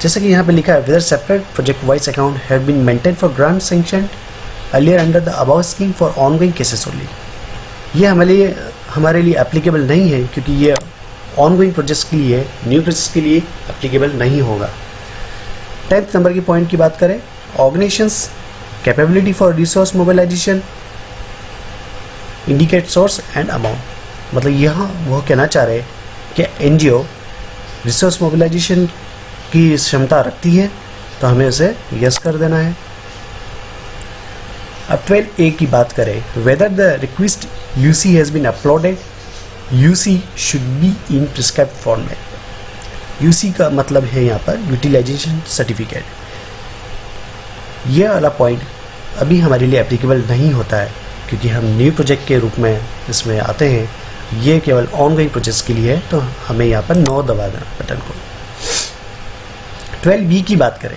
जैसे कि यहाँ पे लिखा है, whether separate project wise account have been maintain for grant sanction earlier under the above scheme for ongoing cases only. ये हमारे लिए एप्लीकेबल नहीं है क्योंकि ये ऑनगोइंग प्रोजेक्ट्स के लिए, न्यू प्रोजेक्ट्स के लिए एप्लीकेबल नहीं होगा। 10th नंबर की पॉइंट की बात करें, organisation's capability for resource mobilisation indicate source and amount, मतलब यहाँ वो कहना चाह रहे हैं कि NGO रिसोर्स मोबिलाइजेशन की क्षमता रखती है, तो हमें उसे यस कर देना है। अब 12A की बात करें, whether the request UC has been uploaded, UC should be in prescribed format. UC का मतलब है यहाँ पर यूटिलाइजेशन सर्टिफिकेट। यह वाला पॉइंट अभी हमारे लिए एप्लीकेबल नहीं होता है क्योंकि हम न्यू प्रोजेक्ट के रूप में इसमें आते हैं, ये केवल ऑनगोइंग प्रोजेक्ट्स के लिए है, तो हमें यहाँ पर नो दबा देना बटन को। 12B की बात करें,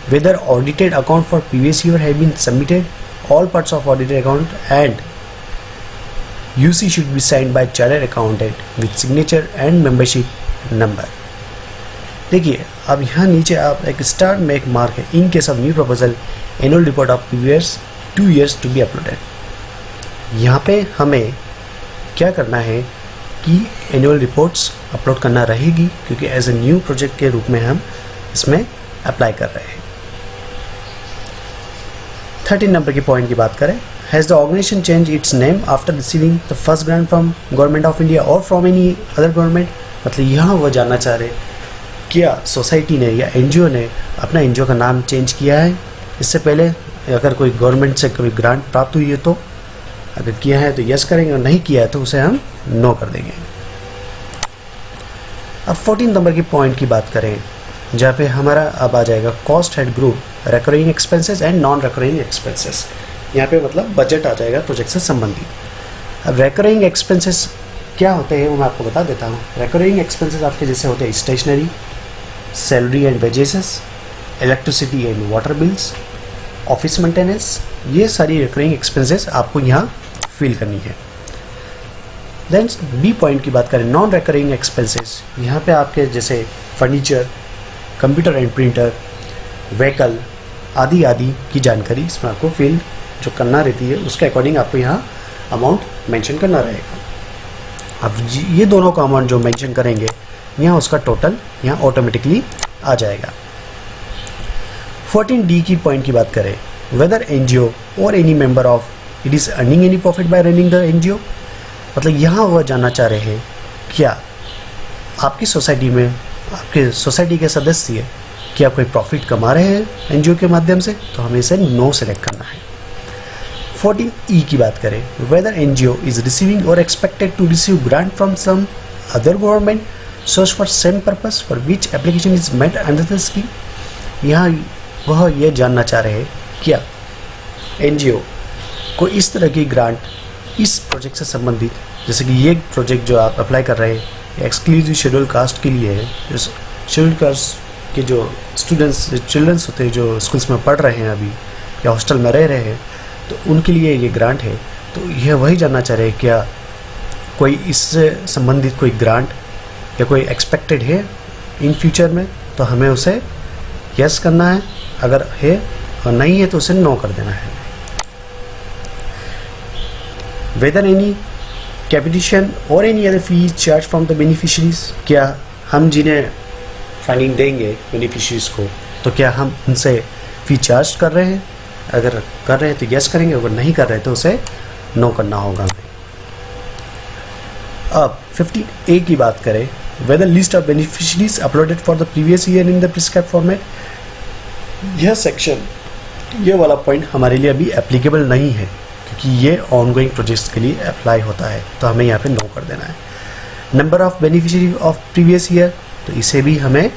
whether audited account for previous year have been submitted, all parts of audited account and UC should be signed by chartered accountant with signature and membership number. देखिए अब यहाँ नीचे आप एक स्टार में एक मार्क है, in case of new proposal annual report of previous 2 years to be uploaded. यहाँ पे हमें क्या करना है कि एनुअल रिपोर्ट्स अपलोड करना रहेगी क्योंकि एज ए न्यू प्रोजेक्ट के रूप में हम इसमें अप्लाई कर रहे हैं। 13 नंबर की पॉइंट की बात करें, has the organisation change its name after receiving the first grant from government of India और फ्रॉम एनी अदर गवर्नमेंट, मतलब यहाँ वो जानना चाह रहे क्या सोसाइटी ने या NGO ने अपना NGO का नाम चेंज किया है इससे पहले, अगर कोई गवर्नमेंट से कोई ग्रांट प्राप्त हुई है तो अगर किया है तो यस करेंगे और नहीं किया है तो उसे हम नो कर देंगे। अब 14 नंबर की पॉइंट की बात करें जहाँ पे हमारा अब आ जाएगा cost head group recurring expenses and non recurring expenses. यहाँ पे मतलब बजट आ जाएगा प्रोजेक्ट से संबंधित। अब रिकरिंग एक्सपेंसेस क्या होते हैं वो मैं आपको बता देता हूँ। रिकरिंग एक्सपेंसेस आपके जैसे होते हैं stationery, salary and wages, electricity and water bills, office maintenance, ये सारी रिकरिंग एक्सपेंसेस आपको यहाँ फिल करनी है। देन बी पॉइंट की बात करें, नॉन रिकरिंग एक्सपेंसेस, यहाँ पे आपके जैसे furniture, computer and printer, vehicle आदि आदि की जानकारी इसमें आपको फिल जो करना रहती है उसके अकॉर्डिंग आपको यहाँ अमाउंट मेंशन करना रहेगा। अब ये दोनों का अमाउंट जो मेंशन करेंगे यहाँ उसका टोटल यहाँ ऑटोमेटिकली आ जाएगा। 14D की पॉइंट की बात करें, वेदर एनजीओ और any member of it is earning any profit by running the NGO, मतलब यहाँ वह जानना चाह रहे हैं क्या आपकी सोसाइटी में आपके सोसाइटी के सदस्य क्या कोई प्रॉफिट कमा रहे हैं एनजीओ के माध्यम से, तो हमें इसे नो सेलेक्ट करना है। 14E की बात करें, वेदर एनजीओ इज रिसीविंग और expected to receive grant from some other government source for same purpose for which application is made under the scheme, यहाँ वह यह जानना चाह रहे हैं क्या एनजीओ को इस तरह की ग्रांट इस प्रोजेक्ट से संबंधित, जैसे कि ये प्रोजेक्ट जो आप अप्लाई कर रहे हैं एक्सक्लूसिव शेड्यूल कास्ट के लिए है, शेड्यूल कास्ट के जो स्टूडेंट्स चिल्ड्रंस होते हैं जो स्कूल्स में पढ़ रहे हैं अभी या हॉस्टल में रह रहे हैं, तो उनके लिए ये ग्रांट है। तो यह वही जानना चाह रहे हैं क्या कोई इससे संबंधित कोई ग्रांट या कोई एक्सपेक्टेड है इन फ्यूचर में, तो हमें उसे यस करना है, अगर है और नहीं है तो उसे नो कर देना है। वेदर एनी कैपिटेशन और any other fees charge from the beneficiaries, क्या हम जिन्हें फंडिंग देंगे बेनिफिशरीज को, तो क्या हम उनसे फी चार्ज कर रहे हैं, अगर कर रहे हैं तो यस करेंगे, अगर नहीं कर रहे तो उसे नो करना होगा हमें। अब 15A की बात करें, whether list of beneficiaries uploaded for the previous year in the prescribed format, यह सेक्शन ये वाला पॉइंट हमारे लिए अभी एप्लीकेबल नहीं है क्योंकि ये ऑनगोइंग प्रोजेक्ट्स के लिए अप्लाई होता है, तो हमें यहाँ पे नो कर देना है। Number of beneficiary of previous year, तो इसे भी हमें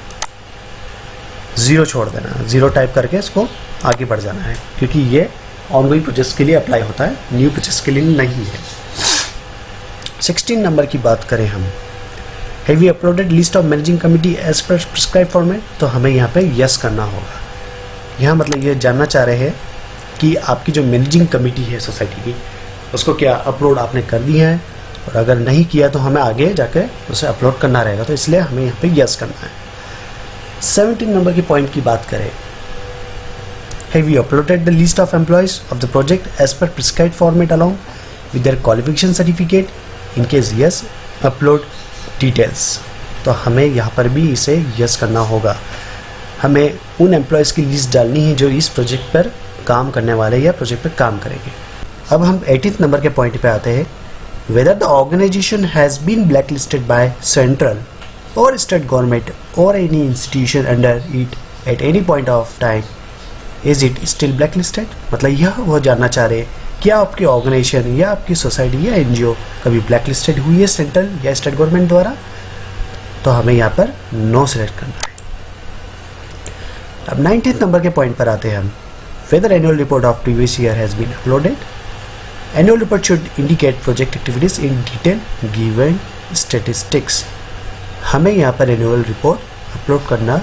0 छोड़ देना है, 0 टाइप करके इसको आगे बढ़ जाना है क्योंकि ये ऑनगोइंग प्रोजेक्ट्स के लिए अप्लाई होता है, न्यू प्रोजेक्ट्स के लिए नहीं है। 16 नंबर की बात करें हम, have you uploaded list of managing committee as per prescribe format, तो हमें यहाँ पे यस करना होगा। यहाँ मतलब ये जानना चाह रहे हैं कि आपकी जो मैनेजिंग कमेटी है सोसाइटी की उसको क्या अपलोड आपने कर दिया है, और अगर नहीं किया तो हमें आगे जाकर उसे अपलोड करना रहेगा, तो इसलिए हमें यहाँ पे यस करना है। 17 नंबर की पॉइंट की बात करें, have you uploaded the list of employees of the project as per prescribed format along with their qualification certificate, in case yes upload details, तो हमें यहाँ पर भी इसे यस करना होगा। हमें उन एम्प्लॉयज़ की लिस्ट डालनी है जो इस प्रोजेक्ट पर काम करने वाले या प्रोजेक्ट पर काम करेंगे। अब हम 18 नंबर के पॉइंट पे आते हैं, whether the organisation has been black listed by central और स्टेट गवर्नमेंट और any institution under it at any point of time, is it still black listed, मतलब यह वो जानना चाह रहे क्या आपकी ऑर्गेनाइजेशन या आपकी सोसाइटी या एनजीओ कभी ब्लैक लिस्टेड हुई है सेंट्रल या स्टेट गवर्नमेंट द्वारा, तो हमें यहाँ पर नो सेलेक्ट करना है। अब 19th नंबर के पॉइंट पर आते हैं हम, whether annual report of previous year has been uploaded, annual report should indicate project activities in detail given statistics, हमें यहाँ पर एनुअल रिपोर्ट अपलोड करना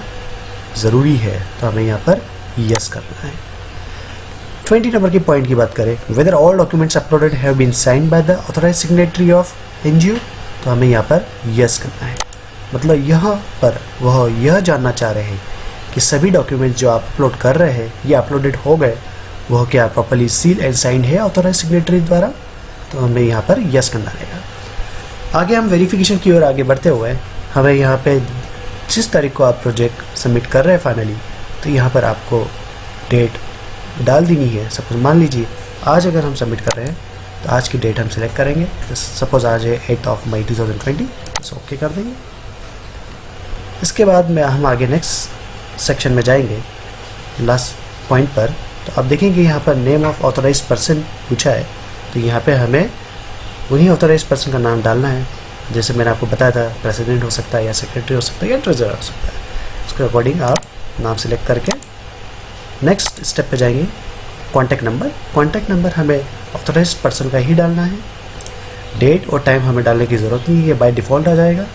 ज़रूरी है, तो हमें यहाँ पर यस करना है। 20 नंबर की पॉइंट की बात करें, whether all documents uploaded have been signed by the authorised signatory of NGO, तो हमें यहाँ पर यस करना है। मतलब यहाँ पर वह यह जानना चाह रहे हैं कि सभी डॉक्यूमेंट्स जो आप अपलोड कर रहे हैं या अपलोडेड हो गए वह क्या प्रॉपर्ली सील एंड साइंड है ऑथराइज्ड सिग्नेटरी द्वारा, तो हमें यहाँ पर यस करना रहेगा। आगे हम वेरिफिकेशन की ओर आगे बढ़ते हुए हमें यहाँ पे जिस तारीख को आप प्रोजेक्ट सबमिट कर रहे हैं फाइनली, तो यहाँ पर आपको डेट डाल देनी है। सपोज मान लीजिए आज अगर हम सबमिट कर रहे हैं तो आज की डेट हम सिलेक्ट करेंगे, तो सपोज आज है 8 मई 2020, तो ओके कर देंगे। इसके बाद में हम आगे नेक्स्ट सेक्शन में जाएंगे लास्ट पॉइंट पर, तो आप देखेंगे यहाँ पर नेम ऑफ ऑथराइज पर्सन पूछा है, तो यहाँ पे हमें उन्हीं ऑथराइज पर्सन का नाम डालना है। जैसे मैंने आपको बताया था प्रेसिडेंट हो सकता है या सेक्रेटरी हो सकता है या ट्रेजरर हो सकता है, उसके अकॉर्डिंग आप नाम सेलेक्ट करके नेक्स्ट स्टेप पे जाएंगे, कॉन्टैक्ट नंबर हमें ऑथराइज्ड पर्सन का ही डालना है। डेट और टाइम हमें डालने की ज़रूरत नहीं है, ये बाय डिफ़ॉल्ट आ जाएगा।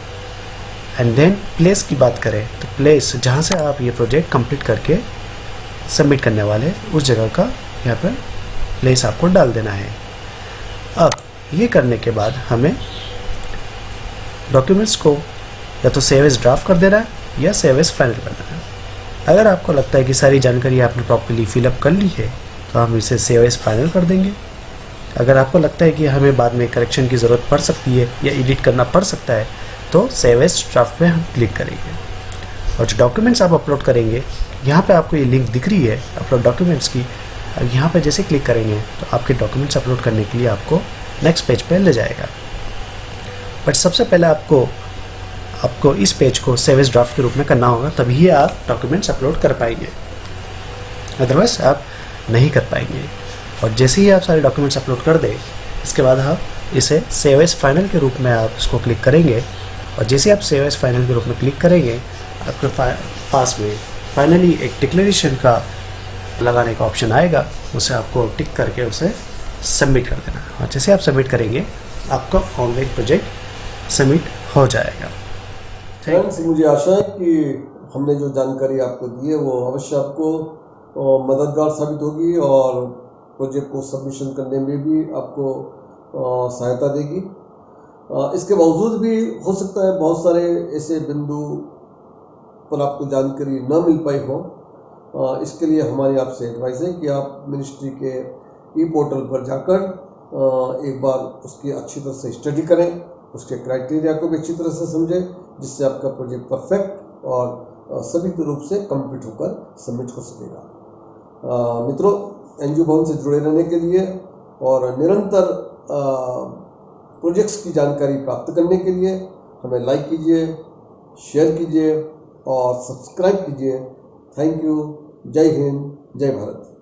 एंड देन प्लेस की बात करें तो प्लेस जहाँ से आप ये प्रोजेक्ट कंप्लीट करके सबमिट करने वाले हैं उस जगह का यहाँ पर प्लेस आपको डाल देना है। अब ये करने के बाद हमें डॉक्यूमेंट्स को या तो सेव एज ड्राफ्ट कर देना है या सेव एज फाइनल करना है। अगर आपको लगता है कि सारी जानकारी आपने प्रॉपर्ली फिलअप कर ली है तो हम इसे सेव एज फाइनल कर देंगे। अगर आपको लगता है कि हमें बाद में करेक्शन की ज़रूरत पड़ सकती है या एडिट करना पड़ सकता है तो सेव एज ड्राफ्ट में हम क्लिक करेंगे। और जो डॉक्यूमेंट्स आप अपलोड करेंगे, यहाँ पे आपको ये लिंक दिख रही है अपलोड डॉक्यूमेंट्स की, यहाँ पे जैसे क्लिक करेंगे तो आपके डॉक्यूमेंट्स अपलोड करने के लिए आपको नेक्स्ट पेज पे ले जाएगा। बट सबसे पहले आपको इस पेज को सेव एज ड्राफ्ट के रूप में करना होगा, तभी आप डॉक्यूमेंट्स अपलोड कर पाएंगे, अदरवाइज आप नहीं कर पाएंगे। और जैसे ही आप सारे डॉक्यूमेंट्स अपलोड कर दें, इसके बाद आप इसे सेव एज फाइनल के रूप में आप इसको क्लिक करेंगे। और जैसे आप सेव एज फाइनल के रूप में क्लिक करेंगे, आपके पास में फाइनली एक डिक्लेरेशन का लगाने का ऑप्शन आएगा, उसे आपको टिक करके उसे सबमिट कर देना। और जैसे आप सबमिट करेंगे आपका ऑनलाइन प्रोजेक्ट सबमिट हो जाएगा। फ्रेंड्स, मुझे आशा है कि हमने जो जानकारी आपको दी है वो अवश्य आपको मददगार साबित होगी और प्रोजेक्ट को सबमिशन करने में भी आपको सहायता देगी। इसके बावजूद भी हो सकता है बहुत सारे ऐसे बिंदु पर आपको जानकारी न मिल पाई हो। इसके लिए हमारी आपसे एडवाइस है कि आप मिनिस्ट्री के ई पोर्टल पर जाकर एक बार उसकी अच्छी तरह से स्टडी करें, उसके क्राइटेरिया को भी अच्छी तरह से समझें, जिससे आपका प्रोजेक्ट परफेक्ट और सभी रूप से कंप्लीट होकर सबमिट हो सकेगा। मित्रों, एनजीओ भवन से जुड़े रहने के लिए और निरंतर प्रोजेक्ट्स की जानकारी प्राप्त करने के लिए हमें लाइक कीजिए, शेयर कीजिए और सब्सक्राइब कीजिए। Thank you. जय हिंद, जय भारत।